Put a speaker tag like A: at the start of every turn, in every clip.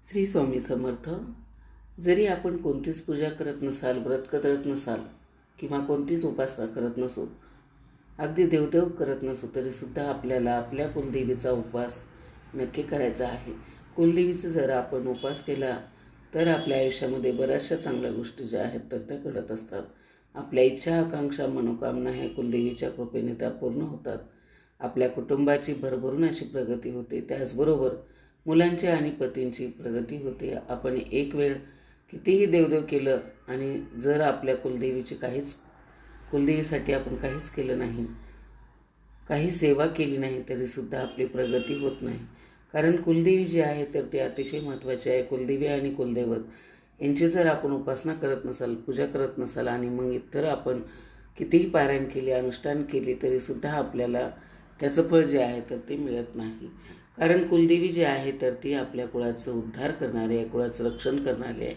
A: श्री स्वामी समर्थ. जरी आपण कोणतीच पूजा करत नसाल, व्रत करत नसाल किंवा कोणतीच उपासना करत नसू, अगदी देवदेव करत नसू, तरीसुद्धा आपल्याला आपल्या कुलदेवीचा उपास नक्की करायचा आहे. कुलदेवीचा जर आपण उपास केला तर आपल्या आयुष्यामध्ये बऱ्याचशा चांगल्या गोष्टी ज्या आहेत तर त्या घडत असतात. आपल्या इच्छा, आकांक्षा, मनोकामना हे कुलदेवीच्या कृपेने त्या पूर्ण होतात. आपल्या कुटुंबाची भरभरून अशी प्रगती होते. त्याचबरोबर मुलांची आणि पतींची प्रगती होते. आपण एक वेळ कितीही देवदेव केलं आणि जर आपल्या कुलदेवीसाठी आपण काहीच केलं नाही, काही सेवा केली नाही, तरीसुद्धा आपली प्रगती होत नाही. कारण कुलदेवी जी आहे तर ती अतिशय महत्त्वाची आहे. कुलदेवी आणि कुलदैवत यांची जर आपण उपासना करत नसाल, पूजा करत नसाल आणि मग इतर आपण कितीही पारायण केले, अनुष्ठान केली, तरीसुद्धा आपल्याला त्याचं फळ जे आहे तर ते मिळत नाही. कारण कुलदेवी जी आहे तर ती आपल्या कुळाचं उद्धार करणारी आहे, कुळाचं रक्षण करणारी आहे.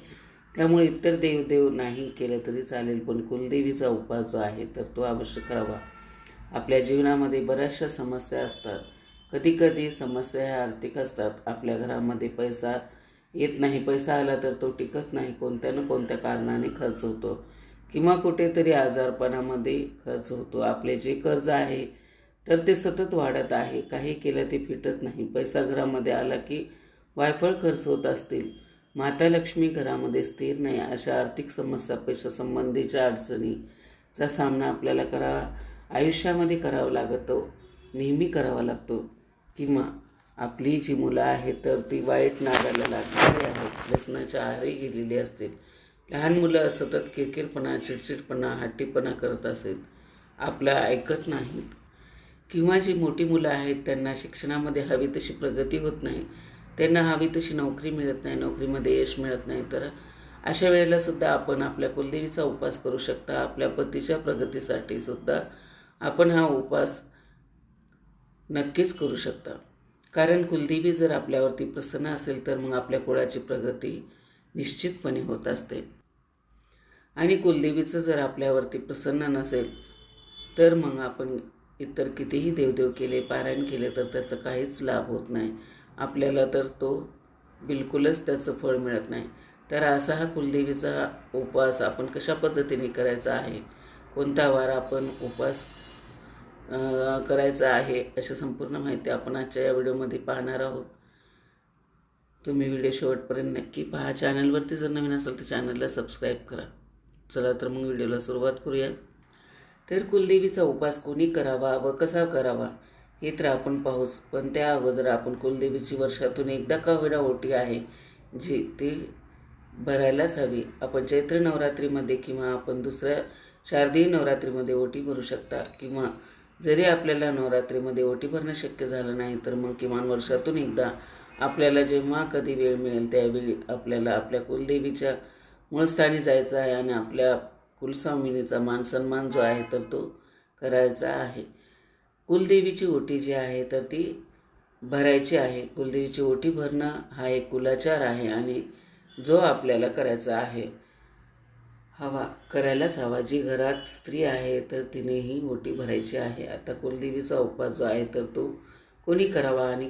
A: त्यामुळे इतर देवदेव नाही केलं तरी चालेल, पण कुलदेवीचा उपास जो आहे तर तो अवश्य करावा. आपल्या जीवनामध्ये बऱ्याचशा समस्या असतात. कधीकधी समस्या ह्या आर्थिक असतात. आपल्या घरामध्ये पैसा येत नाही, पैसा आला तर तो टिकत नाही, कोणत्या ना कोणत्या कारणाने खर्च होतो किंवा कुठेतरी आजारपणामध्ये खर्च होतो. आपले जे कर्ज आहे तर ते सतत वाढत आहे, काही केलं ते फिटत नाही. पैसा घरामध्ये आला की वायफळ खर्च होत असतील. माता लक्ष्मी घरामध्ये स्थिर नाही. अशा आर्थिक समस्या, पैशासंबंधीच्या अडचणीचा सामना आपल्याला आयुष्यामध्ये करावा लागतो, नेहमी करावा लागतो. किंवा आपली जी मुलं आहेत तर ती वाईट नादाला लागलेली आहेत, व्यसनाच्या आहारी गेलेली असतील. लहान मुलं सतत किरकिरपणा, चिडचिडपणा, हट्टीपणा करत असेल, आपलं ऐकत नाहीत. किंवा जी मोठी मुलं आहेत त्यांना शिक्षणामध्ये हवी तशी प्रगती होत नाही, त्यांना हवी तशी नोकरी मिळत नाही, नोकरीमध्ये यश मिळत नाही, तर अशा वेळेला सुद्धा आपण आपल्या कुलदेवीचा उपास करू शकता. आपल्या पतीच्या प्रगतीसाठी सुद्धा आपण हा उपास नक्कीच करू शकता. कारण कुलदेवी जर आपल्यावरती प्रसन्न असेल तर मग आपल्या कुळाची प्रगती निश्चितपणे होत असते. आणि कुलदेवीचं जर आपल्यावरती प्रसन्न नसेल तर मग आपण इतर कितीही देवदेव केले, पारायण केले तर त्याचा काहीच लाभ होत नाही आपल्याला, तर तो बिलकुलच त्याचं फळ मिळत नाही. तर असा हा कुलदेवीचा उपवास आपण कशा पद्धतीने करायचा आहे, कोणता वार आपण उपवास करायचा आहे, अशी संपूर्ण माहिती आपण आजच्या या व्हिडिओमध्ये पाहणार आहोत. तुम्ही व्हिडिओ शेवटपर्यंत नक्की पहा. चॅनलवरती जर नवीन असेल तर चॅनलला सबस्क्राईब करा. चला तर मग व्हिडिओला सुरुवात करूया. तर कुलदेवीचा उपास कोणी करावा व कसा करावा हे तर आपण पाहूच, पण त्या अगोदर आपण कुलदेवीची वर्षातून एकदा का होईना ओटी आहे जी ती भरायलाच हवी. आपण चैत्र नवरात्रीमध्ये किंवा आपण दुसऱ्या शारदीय नवरात्रीमध्ये ओटी भरू शकता. किंवा जरी आपल्याला नवरात्रीमध्ये ओटी भरणं शक्य झालं नाही तर मग किमान वर्षातून एकदा आपल्याला जेव्हा कधी वेळ मिळेल त्यावेळी आपल्याला आपल्या कुलदेवीच्या मूळस्थानी जायचं आहे आणि आपल्या कुलस्वामिनीचा मान सन्मान जो आहे तर तो करायचा आहे. कुलदेवीची ओटी जी आहे तर ती भरायची आहे. कुलदेवीची ओटी भरणं हा एक कुलाचार आहे आणि जो आपल्याला करायचा आहे, करायलाच हवा. जी घरात स्त्री आहे तर तिनेही ओटी भरायची आहे. आता कुलदेवीचा उपास जो आहे तर तो कोणी करावा आणि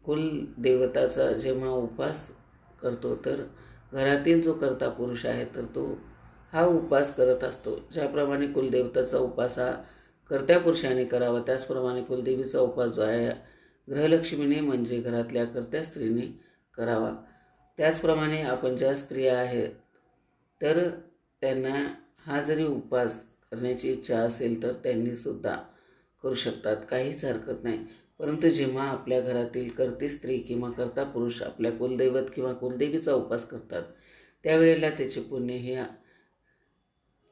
A: कुलदेवताचा जेव्हा उपास करतो तर घरातील जो कर्ता पुरुष आहे तर तो हा उपास करत असतो. ज्याप्रमाणे कुलदेवताचा उपास हा कर्त्या पुरुषाने करावा, त्याचप्रमाणे कुलदेवीचा उपास जो आहे गृहलक्ष्मीने म्हणजे घरातल्या कर्त्या स्त्रीने करावा. त्याचप्रमाणे आपण ज्या स्त्रिया आहेत तर त्यांना हा जरी उपास करण्याची इच्छा असेल तर त्यांनीसुद्धा करू शकतात, काहीच हरकत नाही. परंतु जेव्हा आपल्या घरातील कर्ती स्त्री किंवा कर्ता पुरुष आपल्या कुलदैवत किंवा कुलदेवीचा उपास करतात त्यावेळेला त्याचे पुण्य हे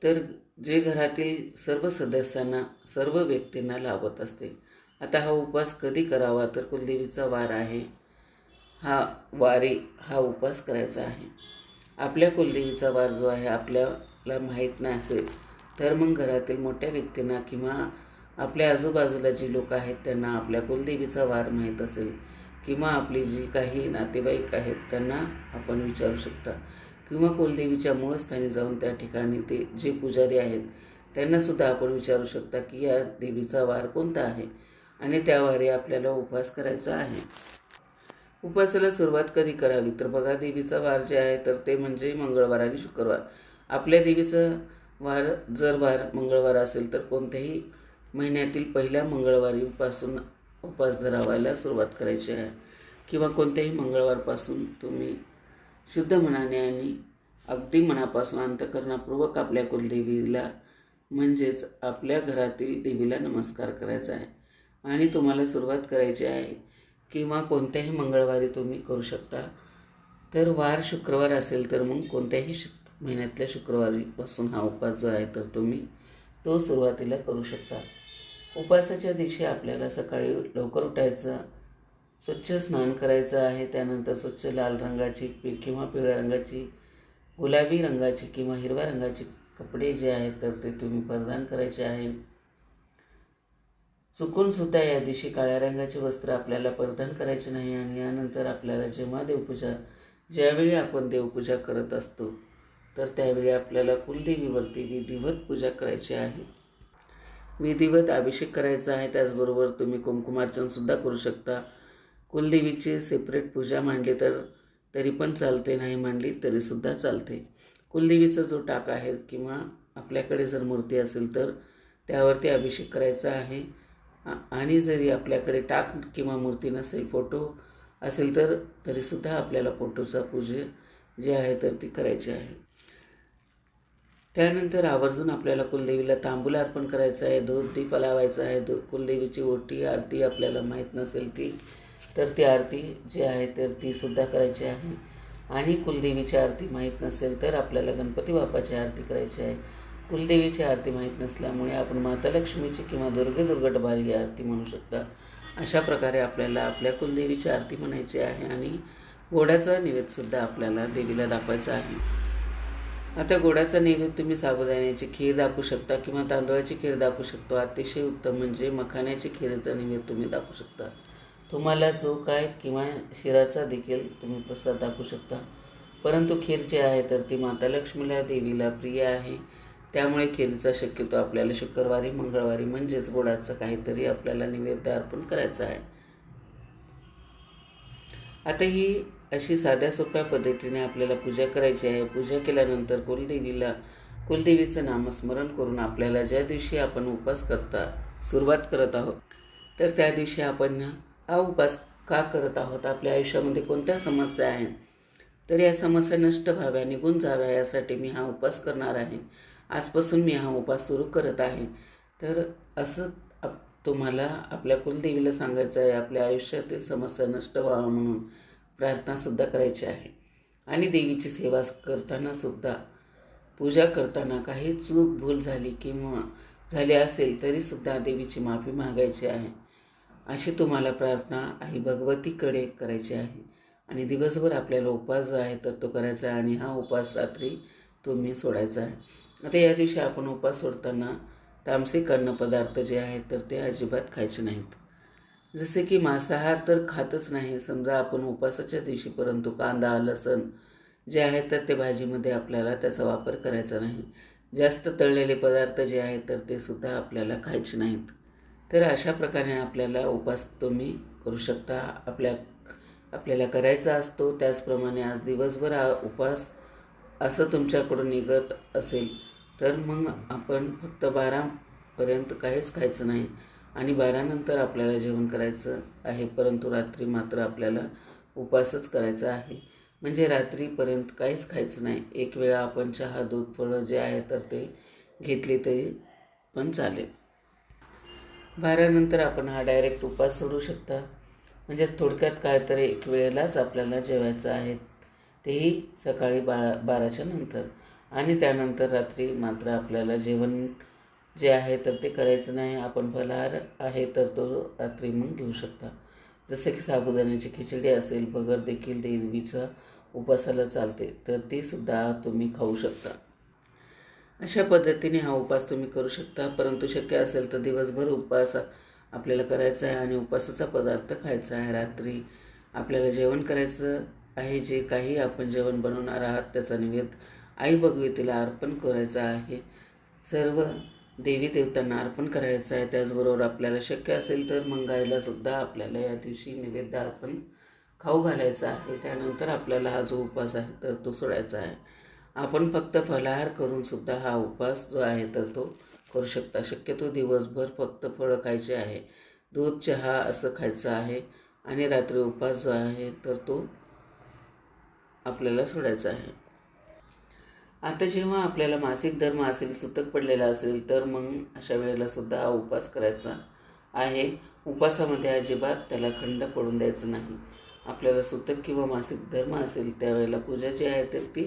A: तर जे घरातील सर्व सदस्यांना, सर्व व्यक्तींना लाभत असते. आता हा उपास कधी करावा तर कुलदेवीचा वार आहे, हा उपास करायचा आहे. आपल्या कुलदेवीचा वार जो आहे आपल्याला माहीत नसेल तर मग घरातील मोठ्या व्यक्तींना किंवा आपल्या आजूबाजूला जी लोक आहेत त्यांना आपल्या कुलदेवीचा वार माहीत असेल किंवा आपली जी काही नातेवाईक आहेत त्यांना आपण विचारू शकता. किंवा कुलदेवीच्या मूळस्थानी जाऊन त्या ठिकाणी ते जे पुजारी आहेत त्यांनासुद्धा आपण विचारू शकता की या देवीचा वार कोणता आहे आणि त्या वारी आपल्याला उपवास करायचा आहे. उपवासाला सुरुवात कधी करावी तर बघा, देवीचा वार जे आहे तर ते म्हणजे मंगळवार आणि शुक्रवार. आपल्या देवीचा वार जर वार मंगळवार असेल तर कोणत्याही महिन्यातील पहिल्या मंगळवारीपासून उपवास धरावायला सुरुवात करायची आहे, किंवा कोणत्याही मंगळवारपासून तुम्ही शुद्ध मनाने आणि अगदी मनापासून अंतःकरणापूर्वक आपल्या कुलदेवीला म्हणजेच आपल्या घरातील देवीला नमस्कार करायचा आहे. आणि तुम्हाला सुरुवात करायची आहे किंवा कोणत्याही मंगळवारी तुम्ही करू शकता. तर वार शुक्रवार असेल तर मग कोणत्याही महिन्यातल्या शुक्रवारीपासून हा उपवास जो आहे तर तुम्ही तो सुरुवातीला करू शकता. उपवासाच्या दिवशी आपल्याला सकाळी लवकर उठायचं, स्वच्छ स्नान करायचं आहे. त्यानंतर स्वच्छ लाल रंगाची किंवा पिवळ्या रंगाची, गुलाबी रंगाची किंवा हिरव्या रंगाचे कपडे जे आहेत तर ते तुम्ही परिधान करायचे आहे. चुकून सुद्धा या दिवशी काळ्या रंगाचे वस्त्र आपल्याला परिधान करायचे नाही. आणि यानंतर आपल्याला जेव्हा ज्यावेळी आपण देवपूजा करत असतो तर त्यावेळी आपल्याला कुलदेवीवरती विधिवत पूजा करायची आहे, विधिवत अभिषेक करायचा आहे. त्याचबरोबर तुम्ही कुंकुमार्चनसुद्धा करू शकता. कुलदेवीची सेपरेट पूजा मांडली तरी पण चालते, नाही मांडली तरीसुद्धा चालते. कुलदेवीचा जो टाक आहे किंवा आपल्याकडे जर मूर्ती असेल तर त्यावरती अभिषेक करायचा आहे. आणि जरी आपल्याकडे टाक किंवा मूर्ती नसेल, फोटो असेल तर तरीसुद्धा आपल्याला फोटोचा पूजा जी आहे तर ती करायची आहे. त्यानंतर आवर्जून आपल्याला कुलदेवीला तांबूल अर्पण करायचं आहे, धूप दीप लावायचा आहे. कुलदेवीची ओटी आरती आपल्याला माहीत नसेल तर ती आरती जी आहे तर तीसुद्धा करायची आहे. आणि कुलदेवीची आरती माहीत नसेल तर आपल्याला गणपती बाप्पाची आरती करायची आहे. कुलदेवीची आरती माहीत नसल्यामुळे आपण माता लक्ष्मीची किंवा दुर्गे दुर्गटभारी ही आरती म्हणू शकता. अशा प्रकारे आपल्याला आपल्या कुलदेवीची आरती म्हणायची आहे. आणि गोडाचा नैवेद्यसुद्धा आपल्याला देवीला दाखवायचा आहे. आता गोडाचा नैवेद्य तुम्ही साबुदाण्याची खीर दाखवू शकता किंवा तांदूळाची खीर दाखवू शकतो. अतिशय उत्तम म्हणजे मखाण्याची खीरेचा नैवेद्य तुम्ही दाखवू शकता. तुम्हाला जो काय किंवा शिराचा देखील तुम्ही प्रसाद दाखवू शकता. परंतु खीर जी आहे तर ती माता लक्ष्मीला देवीला प्रिय आहे. त्यामुळे खीरचा शक्यतो आपल्याला शुक्रवारी मंगळवारी म्हणजेच गोडाचं काहीतरी आपल्याला नैवेद्य अर्पण करायचं आहे. आता ही अशी साध्या सोप्या पद्धतीने आपल्याला पूजा करायची आहे. पूजा केल्यानंतर कुलदेवीचं नामस्मरण करून आपल्याला ज्या दिवशी आपण उपवास सुरुवात करत आहोत तर त्या दिवशी आपण हा उपवास का करत आहोत, आपल्या आयुष्यामध्ये कोणत्या समस्या आहेत तर या समस्या नष्ट व्हाव्या, निघून जाव्या यासाठी मी हा उपवास करणार आहे. आजपासून मी हा उपवास सुरू करत आहे. तर असं तुम्हाला आपल्या कुलदेवीला सांगायचं आहे. आपल्या आयुष्यातील समस्या नष्ट व्हावा म्हणून प्रार्थनासुद्धा करायची आहे. आणि देवीची सेवा करतानासुद्धा, पूजा करताना काही चूक भूल झाली किंवा झाली असेल तरीसुद्धा देवीची माफी मागायची आहे. अशी तुम्हाला प्रार्थना आई भगवतीकडे करायची आहे. आणि दिवसभर आपल्याला उपवास जो आहे तर तो करायचा आहे. आणि हा उपवास रात्री तुम्ही सोडायचा आहे. आता या दिवशी आपण उपवास सोडताना तामसिक अन्नपदार्थ जे आहेत तर ते अजिबात खायचे नाहीत. जसे की मांसाहार तर खातच नाही समजा आपण उपवासाच्या दिवशी, परंतु कांदा लसूण जे आहे तर ते भाजीमध्ये आपल्याला त्याचा वापर करायचा नाही. जास्त तळलेले पदार्थ जे आहेत तर ते सुद्धा आपल्याला खायचे नाहीत. तर अशा प्रकारे आपल्याला उपवास तुम्ही करू शकता. आपल्याला करायचा असतो. त्याचप्रमाणे आज दिवसभर हा उपवास असं तुमच्याकडून निघत असेल तर मग आपण फक्त 12पर्यंत काहीच खायचं नाही आणि 12 नंतर आपल्याला जेवण करायचं आहे. परंतु रात्री मात्र आपल्याला उपवासच करायचा आहे. म्हणजे रात्रीपर्यंत काहीच खायचं नाही. एक वेळा आपण चहा, दूध, फळं जे आहे तर ते घेतले तरी पण चालेल. 12 नंतर आपण हा डायरेक्ट उपवास सोडू शकता. म्हणजेच थोडक्यात काय तर एक वेळेलाच आपल्याला जेवायचं आहे, तेही सकाळी 12च्या नंतर. आणि त्यानंतर रात्री मात्र आपल्याला जेवण जे आहे तर ते करायचं नाही. आपण फलाहार आहे तर तो रात्री मग घेऊ शकता. जसे की साबुदाण्याची खिचडी असेल, भगर देखील देवीचा उपवासाला चालते तर तीसुद्धा तुम्ही खाऊ शकता. अशा पद्धतीने हा उपवास तुम्ही करू शकता. परंतु शक्य असेल तर दिवसभर उपवास आपल्याला करायचा आहे आणि उपवासाचा पदार्थ खायचा आहे. रात्री आपल्याला जेवण करायचं आहे. जे काही आपण जेवण बनवणार आहात त्याचा नैवेद्य आई भगवतीला अर्पण करायचा आहे. सर्व देवी देवतांना अर्पण करायचं आहे. त्याचबरोबर आपल्याला शक्य असेल तर मग गायलासुद्धा आपल्याला या दिवशी नैवेद्य अर्पण खाऊ घालायचा आहे. त्यानंतर आपल्याला हा जो उपवास आहे तर तो सोडायचा आहे. आपण फक्त फलाहार करून सुद्धा हा उपवास जो आहे तर तो करू शकता. शक्यतो दिवसभर फक्त फळं खायचे आहे, दूध चहा असं खायचं आहे आणि रात्री उपवास जो आहे तर तो आपल्याला सोडायचा आहे. आता जेव्हा आपल्याला मासिक धर्म असेल, सुतक पडलेला असेल, तर मग अशा वेळेला सुद्धा हा उपवास करायचा आहे. उपवासामध्ये अजिबात त्याला खंड पडून द्यायचं नाही. आपल्याला सुतक किंवा मासिक धर्म असेल त्यावेळेला पूजा जी आहे तर ती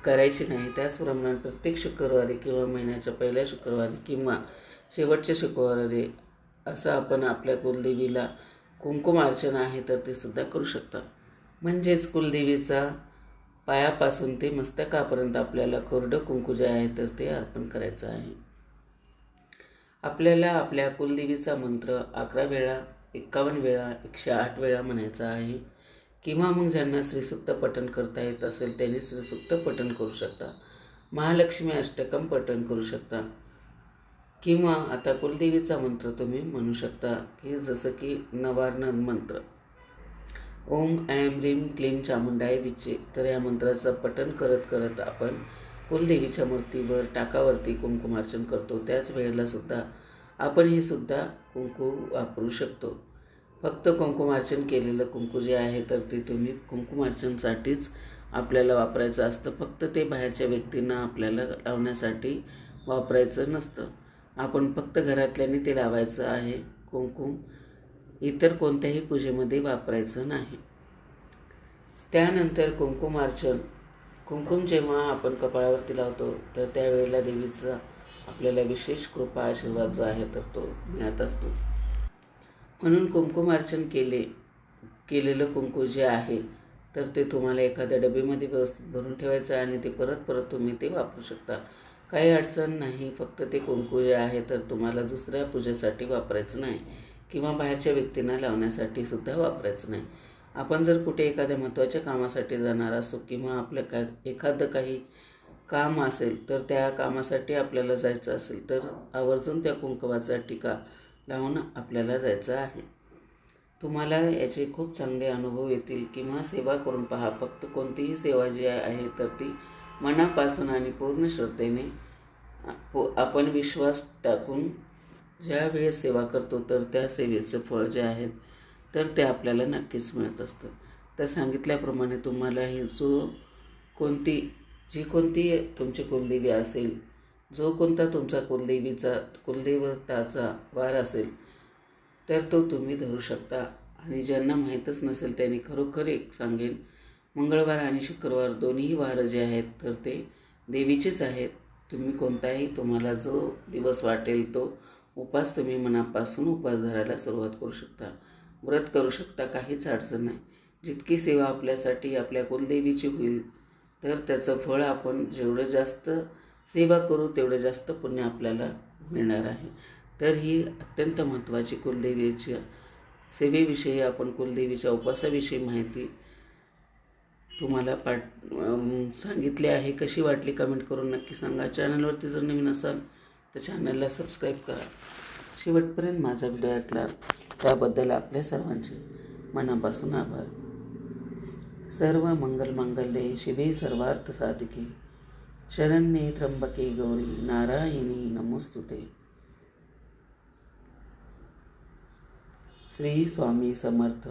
A: करायची नाही. त्याचप्रमाणे प्रत्येक शुक्रवारी किंवा महिन्याच्या पहिल्या शुक्रवारी किंवा शेवटच्या शुक्रवारी असं आपण आपल्या कुलदेवीला कुंकुमार्चन आहे तर ते सुद्धा करू शकता. म्हणजेच कुलदेवीचा पायापासून ते मस्तकापर्यंत आपल्याला कोरडं कुंकू जे आहे तर ते अर्पण करायचं आहे. आपल्याला आपल्या कुलदेवीचा मंत्र 11 वेळा, 51 वेळा, 108 वेळा म्हणायचा आहे. किंवा मग ज्यांना श्रीसूक्त पठण करता येत असेल त्यांनी श्रीसूक्त पठण करू शकता. महालक्ष्मी अष्टकम पठण करू शकता. किंवा आता कुलदेवीचा मंत्र तुम्ही म्हणू शकता की जसं की नवार्णन मंत्र, ओम ऐं ह्रीं क्लीं चामुंडाय विचे. तर या मंत्राचं पठण करत करत आपण कुलदेवीच्या मूर्तीवर टाकावरती कुंकुमार्चन करतो. त्याच वेळेला सुद्धा आपण हे सुद्धा कुंकू वापरू शकतो. फक्त कुंकुमार्चन केलेलं कुंकू जे आहे तर ते तुम्ही कुंकुमार्चनसाठीच आपल्याला वापरायचं असतं. फक्त ते बाहेरच्या व्यक्तींना आपल्याला लावण्यासाठी वापरायचं नसतं. आपण फक्त घरातल्यानी ते लावायचं आहे. कुंकुम इतर कोणत्याही पूजेमध्ये वापरायचं नाही. त्यानंतर कुंकुमार्चन, कुंकुम जेव्हा आपण कपाळावरती लावतो तर त्यावेळेला देवीचा आपल्याला विशेष कृपा आशीर्वाद जो आहे तर तो मिळत असतो. म्हणून कुंकुमार्चन केलेलं कुंकू जे आहे तर ते तुम्हाला एखाद्या डबेमध्ये व्यवस्थित भरून ठेवायचं आहे आणि ते परत परत तुम्ही ते वापरू शकता. काही अडचण नाही. फक्त ते कुंकू जे आहे तर तुम्हाला दुसऱ्या पूजेसाठी वापरायचं नाही किंवा बाहेरच्या व्यक्तींना लावण्यासाठी सुद्धा वापरायचं नाही. आपण जर कुठे एखाद्या महत्त्वाच्या कामासाठी जाणार असो किंवा आपलं एखादं काही काम असेल तर त्या कामासाठी आपल्याला जायचं असेल तर आवर्जून त्या कुंकवाचा टिका लावून आपल्याला जायचं आहे. तुम्हाला याचे खूप चांगले अनुभव येतील. किंवा सेवा करून पहा. फक्त कोणतीही सेवा जी आहे तर ती मनापासून आणि पूर्ण श्रद्धेने आपण विश्वास टाकून ज्या वेळेस सेवा करतो तर त्या सेवेचं फळ जे आहे तर ते आपल्याला नक्कीच मिळत असतं. तर सांगितल्याप्रमाणे तुम्हाला ही जी कोणती तुमची कुलदेवी असेल, जो कोणता तुमचा कुलदेवताचा वार असेल तर तो तुम्ही धरू शकता. आणि ज्यांना माहीतच नसेल त्यांनी खरोखर एक सांगेन, मंगळवार आणि शुक्रवार दोन्ही वार जे आहेत तर ते देवीचेच आहेत. तुम्ही कोणताही तुम्हाला जो दिवस वाटेल तो उपवास तुम्ही मनापासून उपवास धरायला सुरुवात करू शकता. व्रत करू शकता. काहीच अडचण नाही. जितकी सेवा आपल्यासाठी आपल्या कुलदेवीची होईल तर त्याचं फळ आपण जेवढं जास्त सेवा करू तेवढं जास्त पुण्य आपल्याला मिळणार आहे. तर ही अत्यंत महत्त्वाची कुलदेवीच्या सेवेविषयी आपण कुलदेवीच्या उपवासाविषयी माहिती तुम्हाला सांगितली आहे. कशी वाटली कमेंट करून नक्की सांगा. चॅनलवरती जर नवीन असाल तर चॅनलला सबस्क्राईब करा. शेवटपर्यंत माझा व्हिडिओ ऐकला त्याबद्दल आपल्या सर्वांचे मनापासून आभार. सर्व मंगल मांगल्ये शिवे सर्वार्थ साधिके शरण्ये त्र्यंबके गौरी नारायणी नमोस्तुते. श्री स्वामी समर्थ.